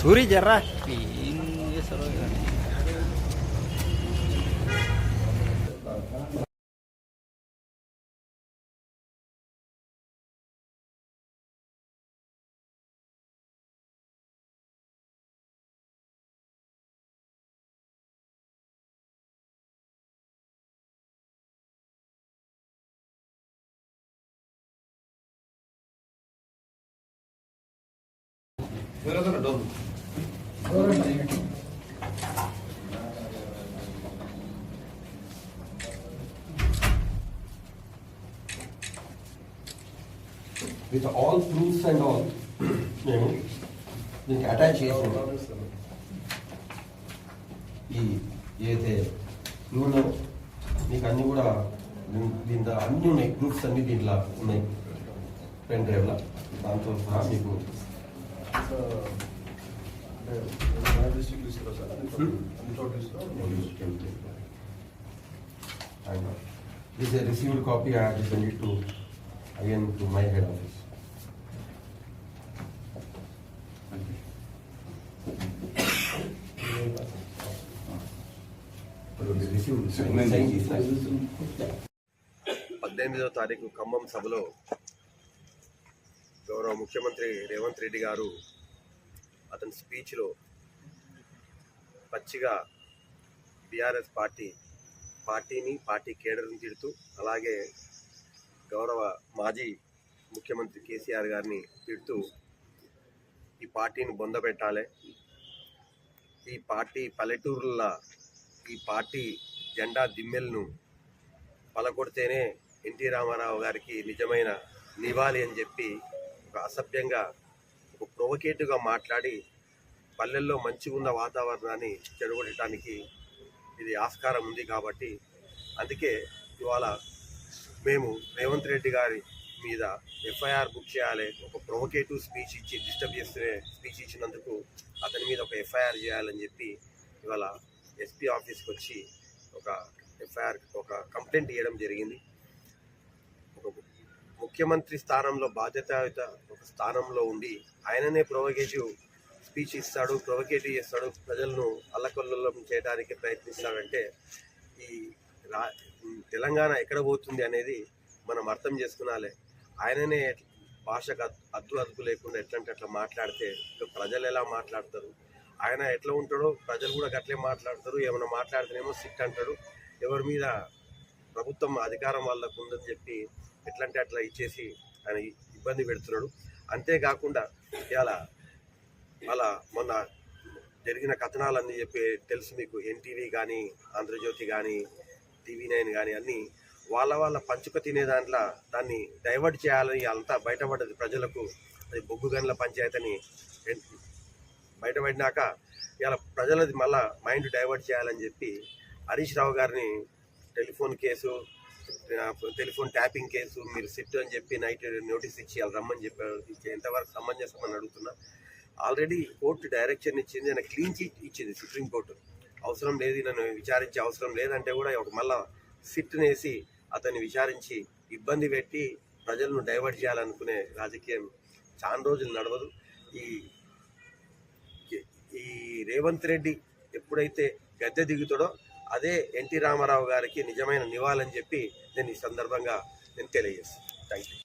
సూరి జర్రా ఏం చేస్తారో with all proofs and all మేము దీనికి అటాచ్ చేసాము. ఈ ఏదైతే నువ్వు నీకు అన్నీ కూడా దీంట్లో అన్నీ ఉన్నాయి, ప్రూఫ్స్ అన్నీ దీంట్లో ఉన్నాయి పెన్ డ్రైవ్లో. దాంతో సహా మీకు this is a received copy. I have to send it to again to my head office. పద్దెనిమిదవ తారీఖు ఖమ్మం సభలో గౌరవ ముఖ్యమంత్రి రేవంత్ రెడ్డి గారు అతని స్పీచ్లో పచ్చిగా బీఆర్ఎస్ పార్టీని పార్టీ కేడర్ని తిడుతూ, అలాగే గౌరవ మాజీ ముఖ్యమంత్రి కేసీఆర్ గారిని తిడుతూ ఈ పార్టీని బొందబెట్టాలి, ఈ పార్టీ పల్లెటూరుల ఈ పార్టీ జెండా దిమ్మెలను పలకొడితేనే ఎన్టీ రామారావు గారికి నిజమైన నివాళి అని చెప్పి ఒక అసభ్యంగా ఒక ప్రొవకేటివ్గా మాట్లాడి పల్లెల్లో మంచిగా ఉన్న వాతావరణాన్ని చెడగొట్టడానికి ఇది ఆస్కారం ఉంది. కాబట్టి అందుకే ఇవాళ మేము రేవంత్ రెడ్డి గారి మీద ఎఫ్ఐఆర్ బుక్ చేయాలి, ఒక ప్రొవకేటివ్ స్పీచ్ ఇచ్చి డిస్టర్బ్ చేస్తే స్పీచ్ ఇచ్చినందుకు అతని మీద ఒక ఎఫ్ఐఆర్ చేయాలని చెప్పి ఇవాళ ఎస్పీ ఆఫీస్కి వచ్చి ఒక ఎఫ్ఐఆర్ ఒక కంప్లైంట్ ఇవ్వడం జరిగింది. ఒక ముఖ్యమంత్రి స్థానంలో బాధ్యతాయుత ఒక స్థానంలో ఉండి ఆయననే ప్రొవకేటివ్ స్పీచ్ ఇస్తాడు, ప్రొవకేటివ్ చేస్తాడు, ప్రజలను అల్లకొల్లం చేయడానికి ప్రయత్నిస్తాడంటే ఈ తెలంగాణ ఎక్కడ పోతుంది అనేది మనం అర్థం చేసుకునాలి. ఆయననే భాషకు అదుపు లేకుండా ఎట్లంటే అట్లా మాట్లాడితే ప్రజలు ఎలా మాట్లాడతారు? ఆయన ఎట్లా ఉంటాడో ప్రజలు కూడా అట్లే మాట్లాడతారు. ఏమైనా మాట్లాడితేనేమో సిట్ అంటాడు, ఎవరి మీద ప్రభుత్వం అధికారం వాళ్ళకు ఉందని చెప్పి ఎట్లంటే అట్లా ఇచ్చేసి ఆయన ఇబ్బంది పెడుతున్నాడు. అంతేకాకుండా ఇలా అలా మొన్న జరిగిన కథనాలన్నీ చెప్పి తెలుసు మీకు, ఎన్టీవీ కానీ ఆంధ్రజ్యోతి కానీ TV9 కానీ అన్నీ వాళ్ళ పంచుక తినే దాంట్లో దాన్ని డైవర్ట్ చేయాలని అంతా బయటపడ్డది ప్రజలకు. అది బొగ్గు గనుల పంచాయతీ అని బయటపడినాక ఇలా ప్రజలది మళ్ళా మైండ్ డైవర్ట్ చేయాలని చెప్పి హరీష్ రావు గారిని టెలిఫోన్ ట్యాపింగ్ కేసు మీరు సిట్ అని చెప్పి నైట్ నోటీస్ ఇచ్చి వాళ్ళు రమ్మని చెప్పారు. ఎంతవరకు సమంజసమని అడుగుతున్నా. ఆల్రెడీ కోర్టు డైరెక్షన్ ఇచ్చింది, ఆయన క్లీన్ చిట్ ఇచ్చింది సుప్రీంకోర్టు. అవసరం లేదు, నన్ను విచారించే అవసరం లేదంటే కూడా ఒక మళ్ళా సిట్ని వేసి అతన్ని విచారించి ఇబ్బంది పెట్టి ప్రజలను డైవర్ట్ చేయాలనుకునే రాజకీయం చాలా రోజులు నడవదు. ఈ రేవంత్ రెడ్డి ఎప్పుడైతే గద్దె దిగుతాడో అదే ఎన్టీ రామారావు గారికి నిజమైన నివాళని చెప్పి నేను ఈ సందర్భంగా తెలియజేస్తాను. Thank you.